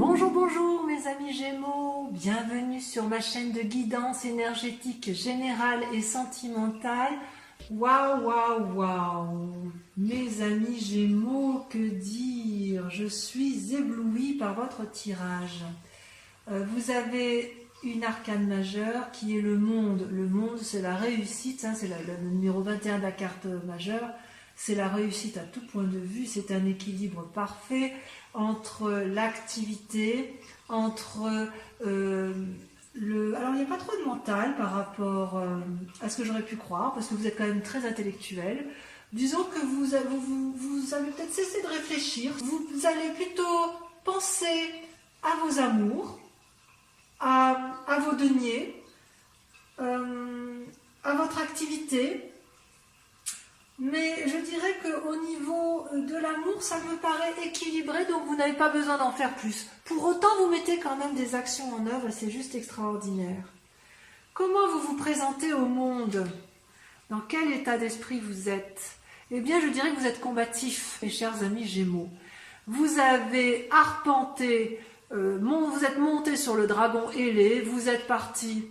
Bonjour, bonjour mes amis Gémeaux, bienvenue sur ma chaîne de guidance énergétique générale et sentimentale. Waouh, waouh, waouh, mes amis Gémeaux, que dire? Je suis éblouie par votre tirage. Vous avez une arcane majeure qui est le monde. Le monde, c'est la réussite, hein, c'est le numéro 21 de la carte majeure. C'est la réussite à tout point de vue, c'est un équilibre parfait entre l'activité, entre Alors il n'y a pas trop de mental par rapport à ce que j'aurais pu croire, parce que vous êtes quand même très intellectuel. Disons que vous avez peut-être cessé de réfléchir, vous allez plutôt penser à vos amours, à vos deniers, à votre activité. Mais je dirais qu'au niveau de l'amour, ça me paraît équilibré, donc vous n'avez pas besoin d'en faire plus. Pour autant, vous mettez quand même des actions en œuvre et c'est juste extraordinaire. Comment vous vous présentez au monde? Dans quel état d'esprit vous êtes? Eh bien, je dirais que vous êtes combatif, mes chers amis Gémeaux. Vous avez arpenté, vous êtes monté sur le dragon ailé, vous êtes parti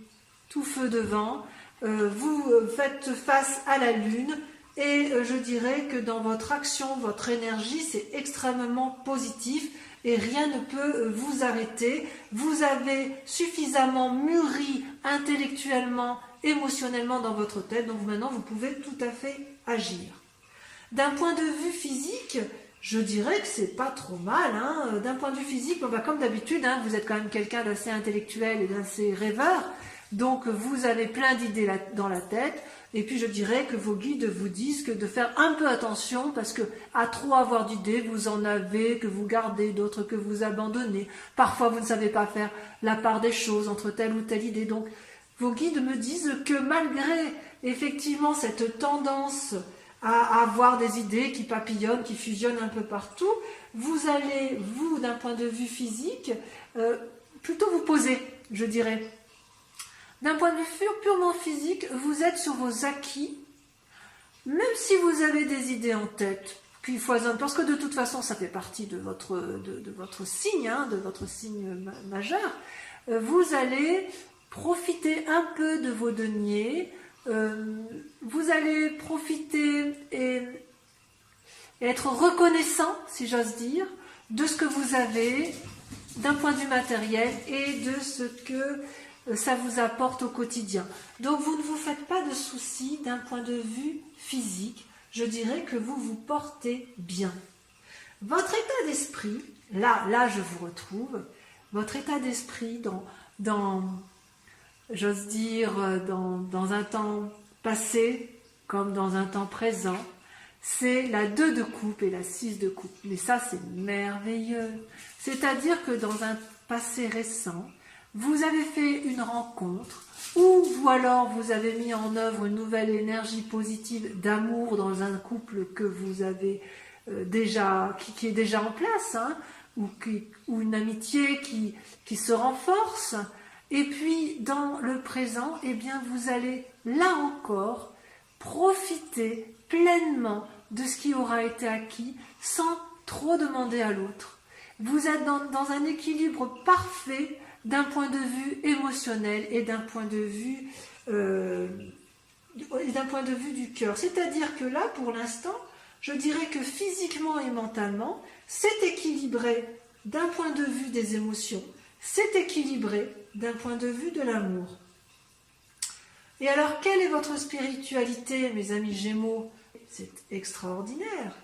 tout feu devant, vous faites face à la lune. Et je dirais que dans votre action, votre énergie, c'est extrêmement positif et rien ne peut vous arrêter. Vous avez suffisamment mûri intellectuellement, émotionnellement dans votre tête, donc maintenant vous pouvez tout à fait agir. D'un point de vue physique, je dirais que c'est pas trop mal. Hein. D'un point de vue physique, comme d'habitude, hein, vous êtes quand même quelqu'un d'assez intellectuel et d'assez rêveur. Donc vous avez plein d'idées dans la tête, et puis je dirais que vos guides vous disent que de faire un peu attention, parce que à trop avoir d'idées, vous en avez que vous gardez, d'autres que vous abandonnez. Parfois vous ne savez pas faire la part des choses entre telle ou telle idée. Donc vos guides me disent que malgré effectivement cette tendance à avoir des idées qui papillonnent, qui fusionnent un peu partout, vous allez, vous, d'un point de vue physique, plutôt vous poser, je dirais. D'un point de vue purement physique, vous êtes sur vos acquis, même si vous avez des idées en tête qui foisonnent, parce que de toute façon, ça fait partie de votre signe, hein, de votre signe majeur. Vous allez profiter un peu de vos deniers, vous allez profiter et être reconnaissant, si j'ose dire, de ce que vous avez d'un point de vue matériel et de ce que ça vous apporte au quotidien. Donc vous ne vous faites pas de soucis d'un point de vue physique. Je dirais que vous vous portez bien. Votre état d'esprit, là je vous retrouve, votre état d'esprit j'ose dire, dans un temps passé comme dans un temps présent, c'est la 2 de coupe et la 6 de coupe. Mais ça, c'est merveilleux. C'est-à-dire que dans un passé récent, vous avez fait une rencontre, ou alors vous avez mis en œuvre une nouvelle énergie positive d'amour dans un couple que vous avez qui est déjà en place, hein, ou une amitié qui se renforce. Et puis dans le présent, eh bien vous allez là encore profiter pleinement de ce qui aura été acquis sans trop demander à l'autre. Vous êtes dans un équilibre parfait d'un point de vue émotionnel et d'un point de vue du cœur. C'est-à-dire que là, pour l'instant, je dirais que physiquement et mentalement, c'est équilibré d'un point de vue des émotions, c'est équilibré d'un point de vue de l'amour. Et alors, quelle est votre spiritualité, mes amis Gémeaux? C'est extraordinaire.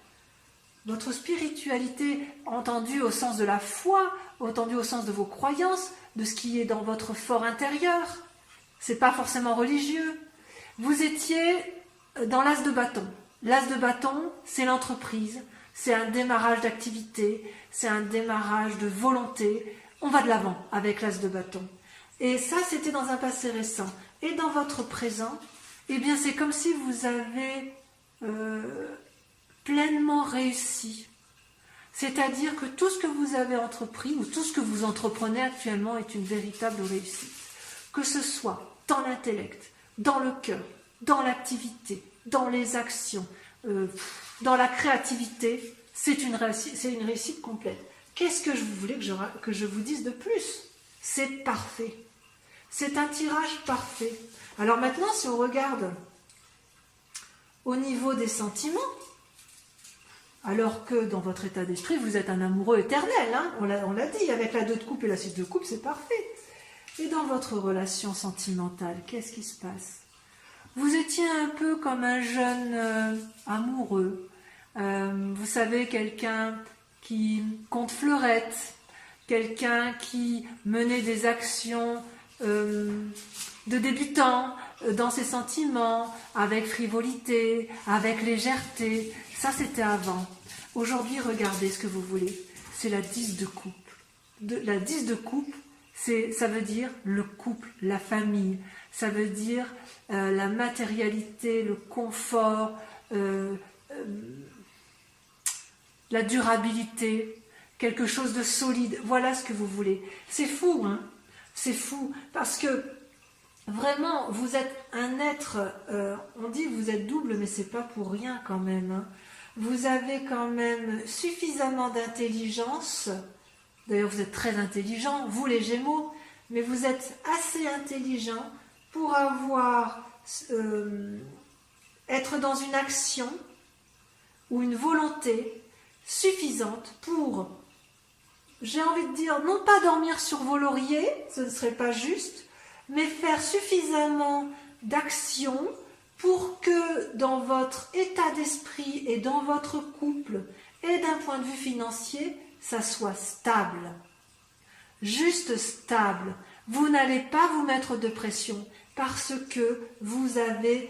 Votre spiritualité, entendue au sens de la foi, entendue au sens de vos croyances, de ce qui est dans votre fort intérieur. C'est pas forcément religieux. Vous étiez dans l'as de bâton. L'as de bâton, c'est l'entreprise, c'est un démarrage d'activité, c'est un démarrage de volonté. On va de l'avant avec l'as de bâton. Et ça, c'était dans un passé récent. Et dans votre présent, eh bien, c'est comme si vous avez pleinement réussi. C'est-à-dire que tout ce que vous avez entrepris ou tout ce que vous entreprenez actuellement est une véritable réussite. Que ce soit dans l'intellect, dans le cœur, dans l'activité, dans les actions, dans la créativité, c'est une réussite complète. Qu'est-ce que vous voulez que je vous dise de plus? C'est parfait. C'est un tirage parfait. Alors maintenant, si on regarde au niveau des sentiments, alors que dans votre état d'esprit, vous êtes un amoureux éternel, hein, on l'a dit, avec la 2 de coupe et la 6 de coupe, c'est parfait. Et dans votre relation sentimentale, qu'est-ce qui se passe? Vous étiez un peu comme un jeune amoureux. Vous savez, quelqu'un qui compte fleurette, quelqu'un qui menait des actions de débutant dans ses sentiments, avec frivolité, avec légèreté. Ça, c'était avant. Aujourd'hui, regardez ce que vous voulez. C'est la 10 de coupe. La 10 de coupe, ça veut dire le couple, la famille. Ça veut dire la matérialité, le confort, la durabilité, quelque chose de solide. Voilà ce que vous voulez. C'est fou, hein? C'est fou. Parce que vraiment, vous êtes un être, on dit que vous êtes double, mais c'est pas pour rien quand même. Hein. Vous avez quand même suffisamment d'intelligence. D'ailleurs, vous êtes très intelligent, vous les Gémeaux, mais vous êtes assez intelligent pour être dans une action ou une volonté suffisante pour, j'ai envie de dire, non pas dormir sur vos lauriers, ce ne serait pas juste, mais faire suffisamment d'actions pour que dans votre état d'esprit et dans votre couple et d'un point de vue financier, ça soit stable. Juste stable. Vous n'allez pas vous mettre de pression parce que vous avez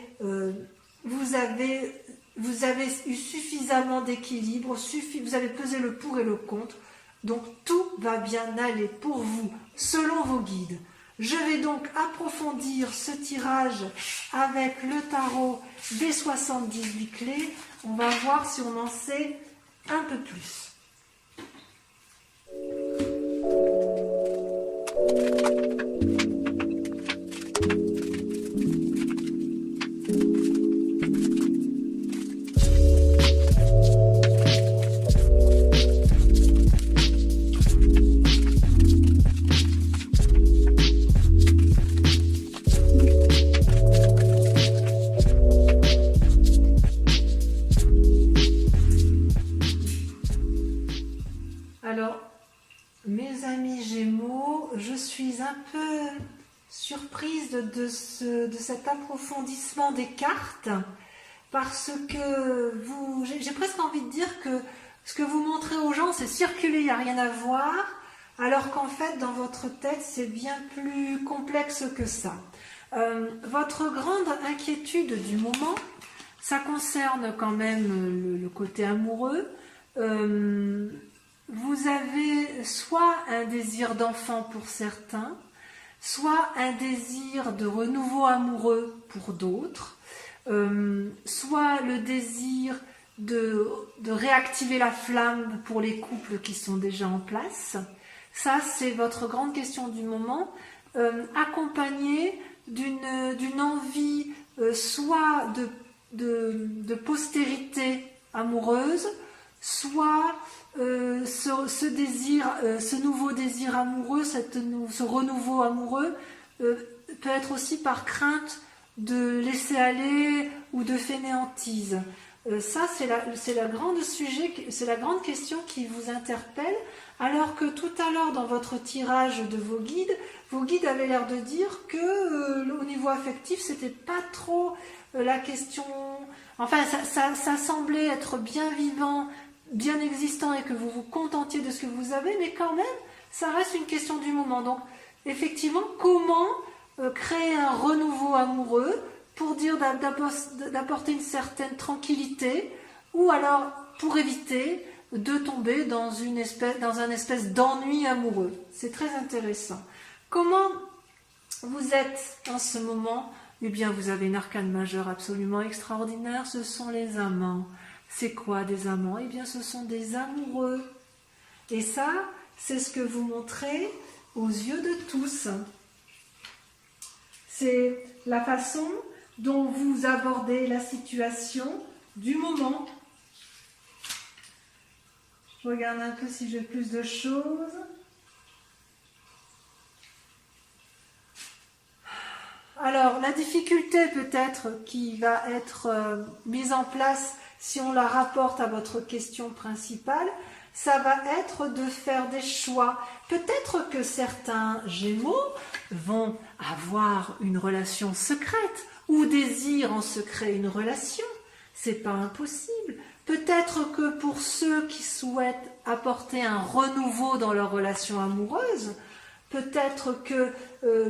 eu suffisamment d'équilibre, vous avez pesé le pour et le contre, donc tout va bien aller pour vous, selon vos guides. Je vais donc approfondir ce tirage avec le tarot des 78 clés. On va voir si on en sait un peu plus. Alors, mes amis Gémeaux, je suis un peu surprise de cet approfondissement des cartes parce que j'ai presque envie de dire que ce que vous montrez aux gens, c'est circuler, il n'y a rien à voir, alors qu'en fait, dans votre tête, c'est bien plus complexe que ça. Votre grande inquiétude du moment, ça concerne quand même le côté amoureux. Vous avez soit un désir d'enfant pour certains, soit un désir de renouveau amoureux pour d'autres, soit le désir de réactiver la flamme pour les couples qui sont déjà en place. Ça, c'est votre grande question du moment, accompagnée d'une envie soit de postérité amoureuse, soit ce nouveau désir amoureux, ce renouveau amoureux peut être aussi par crainte de laisser aller ou de fainéantise. Ça, c'est la grande sujet, c'est la grande question qui vous interpelle, alors que tout à l'heure, dans votre tirage de vos guides avaient l'air de dire que au niveau affectif, c'était pas trop la question. Enfin, ça semblait être bien vivant, bien existant et que vous vous contentiez de ce que vous avez, mais quand même, ça reste une question du moment. Donc, effectivement, comment créer un renouveau amoureux pour dire d'apporter une certaine tranquillité ou alors pour éviter de tomber dans un espèce d'ennui amoureux. C'est très intéressant. Comment vous êtes en ce moment? Eh bien, vous avez une arcane majeure absolument extraordinaire, ce sont les amants. C'est quoi des amants? Eh bien, ce sont des amoureux. Et ça, c'est ce que vous montrez aux yeux de tous. C'est la façon dont vous abordez la situation du moment. Je regarde un peu si j'ai plus de choses. Alors, la difficulté peut-être qui va être mise en place si on la rapporte à votre question principale, ça va être de faire des choix. Peut-être que certains Gémeaux vont avoir une relation secrète ou désirent en secret une relation. C'est pas impossible. Peut-être que pour ceux qui souhaitent apporter un renouveau dans leur relation amoureuse, peut-être que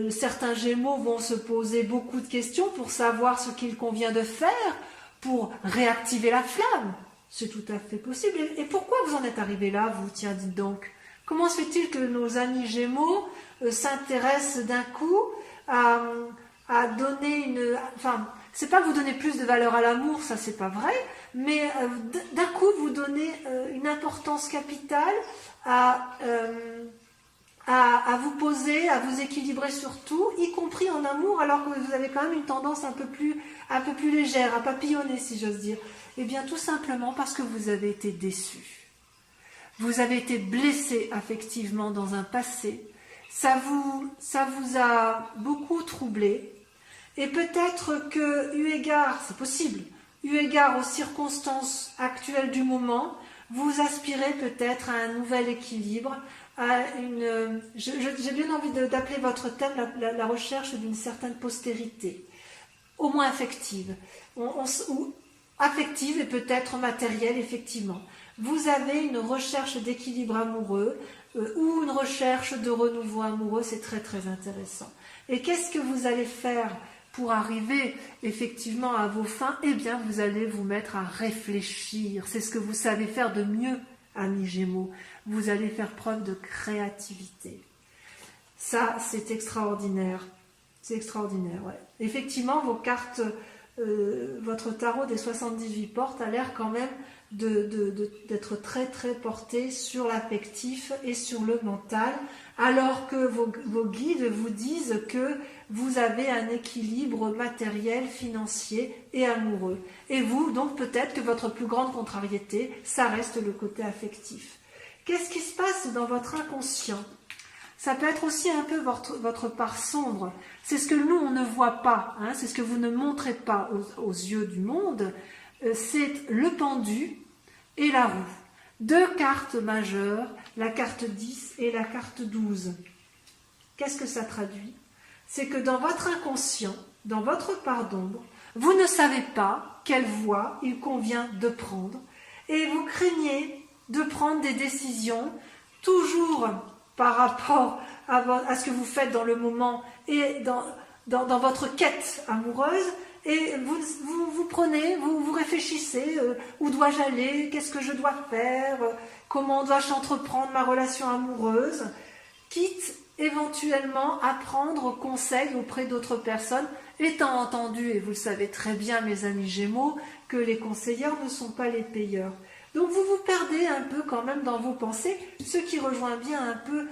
certains Gémeaux vont se poser beaucoup de questions pour savoir ce qu'il convient de faire pour réactiver la flamme. C'est tout à fait possible. Et pourquoi vous en êtes arrivé là, vous? Tiens, dites donc. Comment se fait-il que nos amis Gémeaux s'intéressent d'un coup à donner une... Enfin, c'est pas que vous donnez plus de valeur à l'amour, ça c'est pas vrai, mais d'un coup vous donnez une importance capitale à vous poser, à vous équilibrer sur tout, y compris en amour, alors que vous avez quand même une tendance un peu plus légère, à papillonner si j'ose dire. Eh bien tout simplement parce que vous avez été déçus. Vous avez été blessé affectivement dans un passé. Ça vous a beaucoup troublé. Et peut-être que, eu égard, c'est possible, eu égard aux circonstances actuelles du moment, vous aspirez peut-être à un nouvel équilibre, à une... J'ai bien envie d'appeler votre thème la recherche d'une certaine postérité, au moins affective, ou affective et peut-être matérielle, effectivement. Vous avez une recherche d'équilibre amoureux ou une recherche de renouveau amoureux, c'est très très intéressant. Et qu'est-ce que vous allez faire pour arriver effectivement à vos fins? Eh bien, vous allez vous mettre à réfléchir. C'est ce que vous savez faire de mieux, amis Gémeaux. Vous allez faire preuve de créativité. Ça, c'est extraordinaire. C'est extraordinaire, ouais. Effectivement, vos cartes, votre tarot des 78 portes a l'air quand même d'être très très porté sur l'affectif et sur le mental, alors que vos guides vous disent que vous avez un équilibre matériel, financier et amoureux. Et vous, donc peut-être que votre plus grande contrariété, ça reste le côté affectif. Qu'est-ce qui se passe dans votre inconscient? Ça peut être aussi un peu votre part sombre. C'est ce que nous, on ne voit pas. Hein, c'est ce que vous ne montrez pas aux yeux du monde. C'est le pendu et la roue. Deux cartes majeures, la carte 10 et la carte 12. Qu'est-ce que ça traduit? C'est que dans votre inconscient, dans votre part d'ombre, vous ne savez pas quelle voie il convient de prendre et vous craignez de prendre des décisions toujours par rapport à ce que vous faites dans le moment et dans votre quête amoureuse, et vous prenez, vous réfléchissez, où dois-je aller, qu'est-ce que je dois faire, comment dois-je entreprendre ma relation amoureuse, quitte éventuellement à prendre conseil auprès d'autres personnes, étant entendu, et vous le savez très bien mes amis Gémeaux, que les conseillers ne sont pas les payeurs. Donc vous vous perdez un peu quand même dans vos pensées, ce qui rejoint bien un peu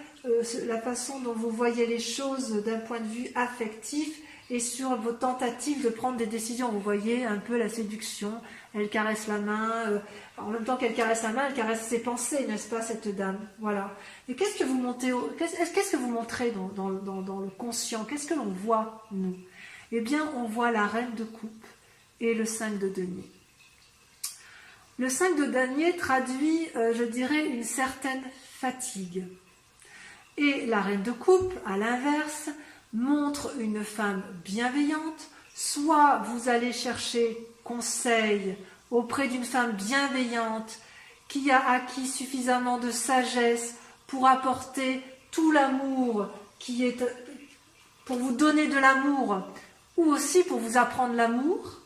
la façon dont vous voyez les choses d'un point de vue affectif et sur vos tentatives de prendre des décisions. Vous voyez un peu la séduction, elle caresse la main, en même temps qu'elle caresse la main, elle caresse ses pensées, n'est-ce pas, cette dame? Voilà. Et qu'est-ce que vous montrez dans le conscient? Qu'est-ce que l'on voit, nous? Eh bien, on voit la reine de coupe et le 5 de denier. Le 5 de denier traduit, je dirais, une certaine fatigue. Et la reine de coupe, à l'inverse, montre une femme bienveillante. Soit vous allez chercher conseil auprès d'une femme bienveillante qui a acquis suffisamment de sagesse pour apporter tout l'amour qui est pour vous donner de l'amour, ou aussi pour vous apprendre l'amour,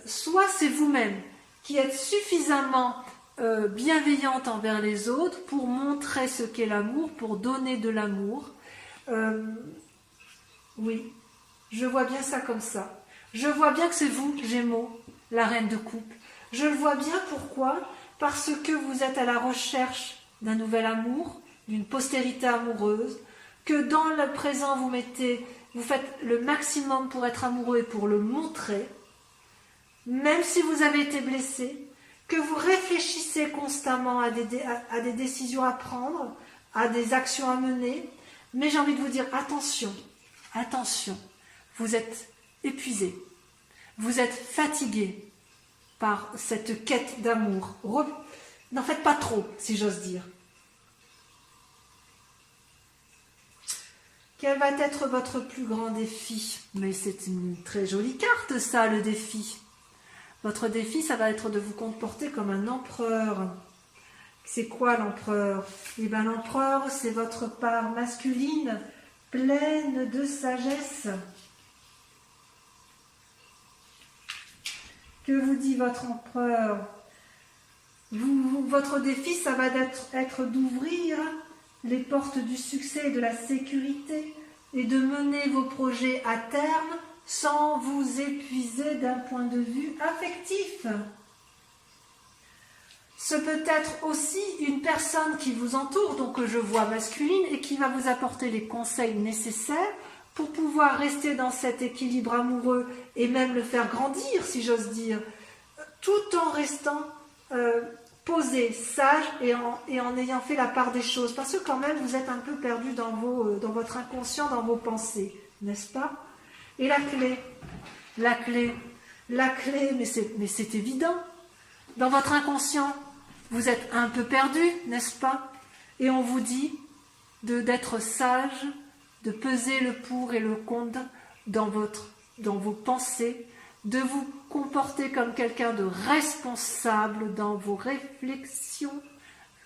soit c'est vous-même qui êtes suffisamment bienveillante envers les autres pour montrer ce qu'est l'amour, pour donner de l'amour. Oui, je vois bien ça comme ça. Je vois bien que c'est vous, Gémeaux, la reine de coupe. Je le vois bien, pourquoi? Parce que vous êtes à la recherche d'un nouvel amour, d'une postérité amoureuse, que dans le présent vous faites le maximum pour être amoureux et pour le montrer, même si vous avez été blessé, que vous réfléchissez constamment à des décisions à prendre, à des actions à mener, mais j'ai envie de vous dire, attention, attention, vous êtes épuisé, vous êtes fatigué par cette quête d'amour. N'en faites pas trop, si j'ose dire. Quel va être votre plus grand défi? Mais c'est une très jolie carte, ça, le défi. Votre défi, ça va être de vous comporter comme un empereur. C'est quoi l'empereur? Eh bien, l'empereur, c'est votre part masculine, pleine de sagesse. Que vous dit votre empereur? Votre défi, ça va être d'ouvrir les portes du succès et de la sécurité et de mener vos projets à terme sans vous épuiser d'un point de vue affectif. Ce peut être aussi une personne qui vous entoure, donc que je vois masculine, et qui va vous apporter les conseils nécessaires pour pouvoir rester dans cet équilibre amoureux et même le faire grandir, si j'ose dire, tout en restant posé, sage et en ayant fait la part des choses. Parce que quand même, vous êtes un peu perdu dans votre inconscient, dans vos pensées, n'est-ce pas? Et la clé, mais c'est évident. Dans votre inconscient, vous êtes un peu perdu, n'est-ce pas? Et on vous dit d'être sage, de peser le pour et le contre dans vos pensées, de vous comporter comme quelqu'un de responsable dans vos réflexions.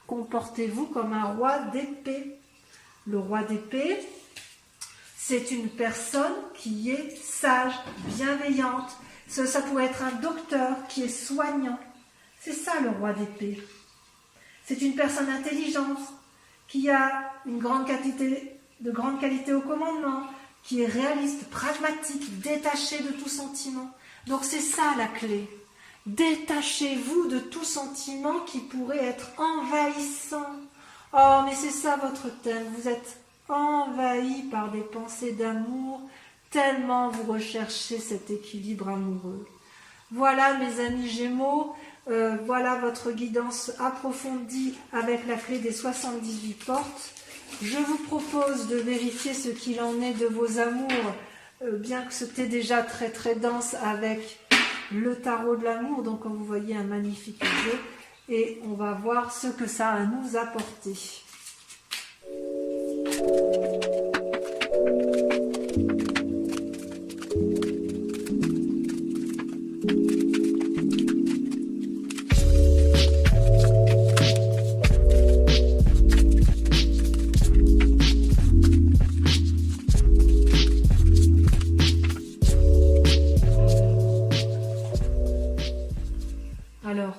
Comportez-vous comme un roi d'épée. Le roi d'épée, c'est une personne qui est sage, bienveillante. Ça pourrait être un docteur qui est soignant. C'est ça le roi d'épée. C'est une personne intelligente qui a de grande qualité au commandement, qui est réaliste, pragmatique, détaché de tout sentiment. Donc c'est ça la clé. Détachez-vous de tout sentiment qui pourrait être envahissant. Oh, mais c'est ça votre thème. Vous êtes envahi par des pensées d'amour, tellement vous recherchez cet équilibre amoureux. Voilà mes amis Gémeaux, voilà votre guidance approfondie avec la clé des 78 portes. Je vous propose de vérifier ce qu'il en est de vos amours, bien que c'était déjà très très dense avec le tarot de l'amour, donc comme vous voyez un magnifique jeu, et on va voir ce que ça a à nous apporter. Alors,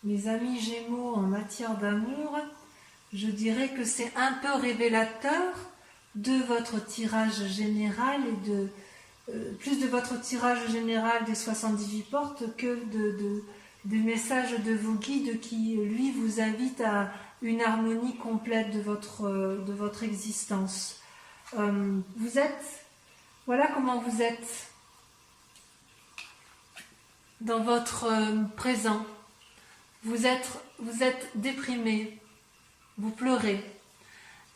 mes amis Gémeaux, en matière d'amour, je dirais que c'est un peu révélateur de votre tirage général et plus de votre tirage général des 78 portes que des messages de vos guides qui, lui, vous invitent à une harmonie complète de votre existence. Voilà comment vous êtes dans votre présent. Vous êtes déprimé, vous pleurez.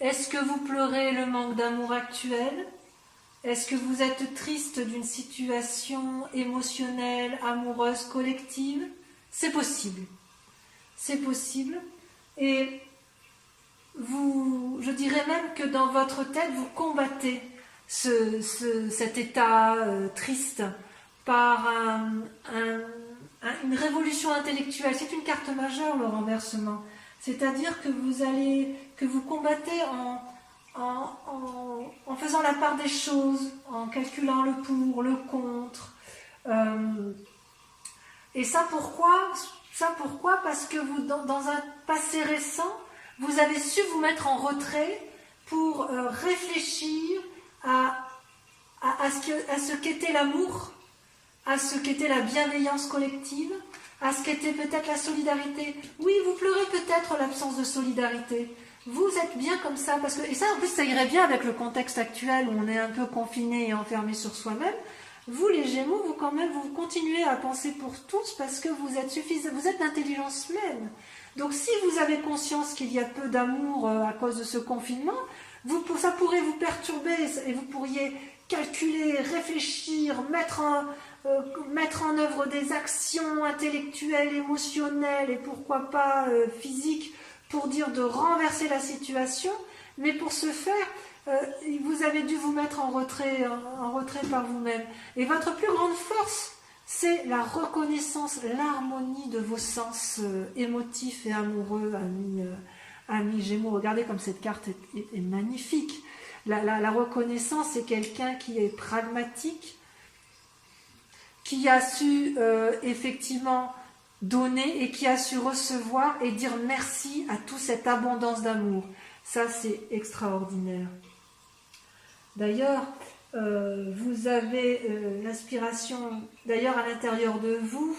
Est-ce que vous pleurez le manque d'amour actuel? Est-ce que vous êtes triste d'une situation émotionnelle, amoureuse, collective? C'est possible. C'est possible. Et je dirais même que dans votre tête, vous combattez cet état triste par une révolution intellectuelle. C'est une carte majeure, le renversement. C'est-à-dire que vous combattez en faisant la part des choses, en calculant le pour, le contre. Et ça pourquoi? Parce que vous, dans un passé récent, vous avez su vous mettre en retrait pour réfléchir à ce qu'était l'amour, à ce qu'était la bienveillance collective, à ce qu'était peut-être la solidarité. Oui, vous pleurez peut-être l'absence de solidarité. Vous êtes bien comme ça, et ça en plus ça irait bien avec le contexte actuel où on est un peu confiné et enfermé sur soi-même. Vous les Gémeaux, vous quand même, vous continuez à penser pour tous parce que vous êtes suffisant, vous êtes l'intelligence même. Donc si vous avez conscience qu'il y a peu d'amour à cause de ce confinement, ça pourrait vous perturber et vous pourriez calculer, réfléchir, mettre en œuvre des actions intellectuelles, émotionnelles et pourquoi pas physiques pour dire de renverser la situation. Mais pour ce faire, vous avez dû vous mettre en retrait par vous-même. Et votre plus grande force, c'est la reconnaissance, l'harmonie de vos sens émotifs et amoureux, amis Gémeaux. Regardez comme cette carte est magnifique. La reconnaissance, c'est quelqu'un qui est pragmatique, qui a su effectivement donner et qui a su recevoir et dire merci à toute cette abondance d'amour. Ça, c'est extraordinaire. D'ailleurs, vous avez l'inspiration, d'ailleurs à l'intérieur de vous,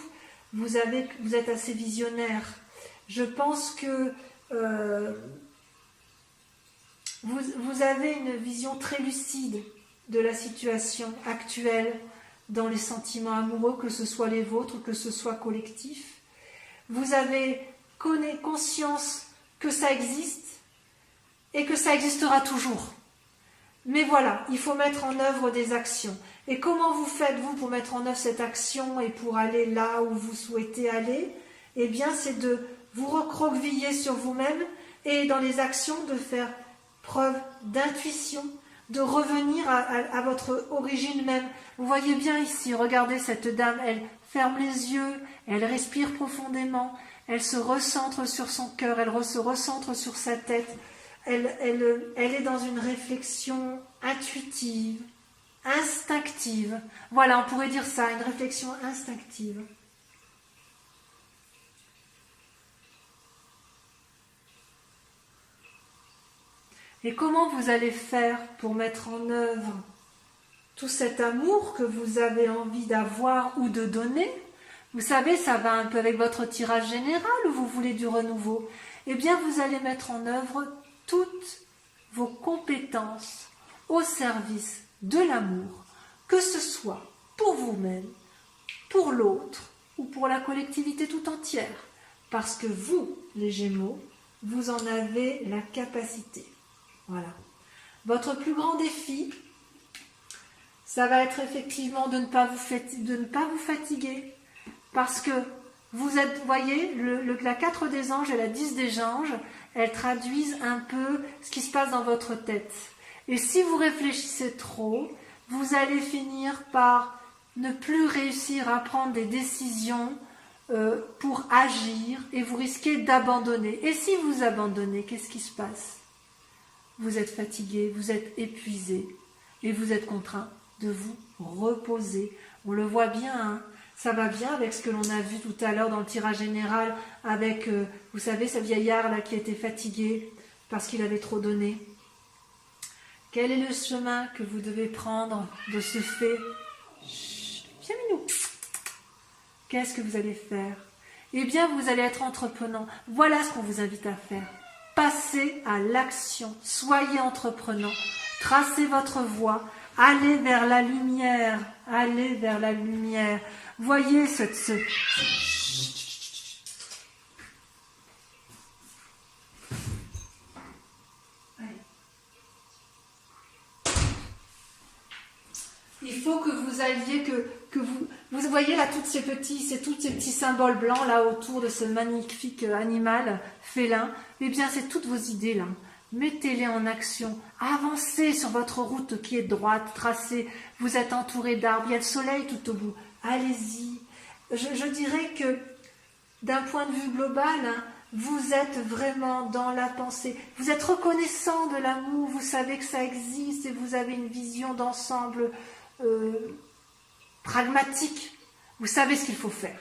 vous êtes assez visionnaire. Je pense que vous avez une vision très lucide de la situation actuelle dans les sentiments amoureux, que ce soit les vôtres, que ce soit collectif. Vous avez conscience que ça existe et que ça existera toujours. Mais voilà, il faut mettre en œuvre des actions. Et comment vous faites-vous pour mettre en œuvre cette action et pour aller là où vous souhaitez aller? Eh bien, c'est de vous recroqueviller sur vous-même et dans les actions de faire preuve d'intuition, de revenir à votre origine même. Vous voyez bien ici, regardez cette dame, elle ferme les yeux, elle respire profondément, elle se recentre sur son cœur, elle se recentre sur sa tête. Elle est dans une réflexion intuitive, instinctive. Voilà, on pourrait dire ça, une réflexion instinctive. Et comment vous allez faire pour mettre en œuvre tout cet amour que vous avez envie d'avoir ou de donner? Vous savez, ça va un peu avec votre tirage général où vous voulez du renouveau. Eh bien, vous allez mettre en œuvre toutes vos compétences au service de l'amour, que ce soit pour vous-même, pour l'autre ou pour la collectivité tout entière. Parce que vous, les Gémeaux, vous en avez la capacité. Voilà. Votre plus grand défi, ça va être effectivement de ne pas vous fatiguer. Parce que vous êtes, voyez, la 4 des anges et la 10 des anges, elles traduisent un peu ce qui se passe dans votre tête. Et si vous réfléchissez trop, vous allez finir par ne plus réussir à prendre des décisions pour agir et vous risquez d'abandonner. Et si vous abandonnez, qu'est-ce qui se passe? Vous êtes fatigué, vous êtes épuisé et vous êtes contraint de vous reposer. On le voit bien, hein. Ça va bien avec ce que l'on a vu tout à l'heure dans le tirage général avec, vous savez, ce vieillard là qui était fatigué parce qu'il avait trop donné. Quel est le chemin que vous devez prendre de ce fait? Viens Minou. Qu'est-ce que vous allez faire? Eh bien, vous allez être entreprenant. Voilà ce qu'on vous invite à faire. Passez à l'action. Soyez entreprenant. Tracez votre voie. Allez vers la lumière. Allez vers la lumière. Voyez il faut que vous alliez, que vous voyez là tous ces petits symboles blancs là autour de ce magnifique animal félin. Eh bien, c'est toutes vos idées là. Mettez-les en action. Avancez sur votre route qui est droite, tracée. Vous êtes entouré d'arbres. Il y a le soleil tout au bout. Allez-y. Je dirais que d'un point de vue global, hein, vous êtes vraiment dans la pensée. Vous êtes reconnaissant de l'amour. Vous savez que ça existe et vous avez une vision d'ensemble pragmatique. Vous savez ce qu'il faut faire.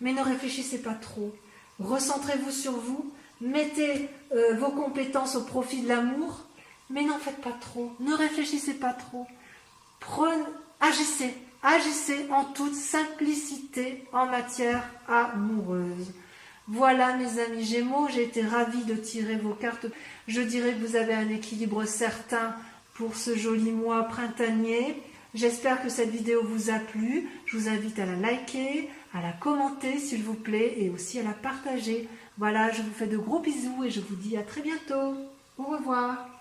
Mais ne réfléchissez pas trop. Recentrez-vous sur vous. Mettez vos compétences au profit de l'amour. Mais n'en faites pas trop. Ne réfléchissez pas trop. Agissez. Agissez en toute simplicité en matière amoureuse. Voilà mes amis Gémeaux, j'ai été ravie de tirer vos cartes. Je dirais que vous avez un équilibre certain pour ce joli mois printanier. J'espère que cette vidéo vous a plu. Je vous invite à la liker, à la commenter s'il vous plaît et aussi à la partager. Voilà, je vous fais de gros bisous et je vous dis à très bientôt. Au revoir.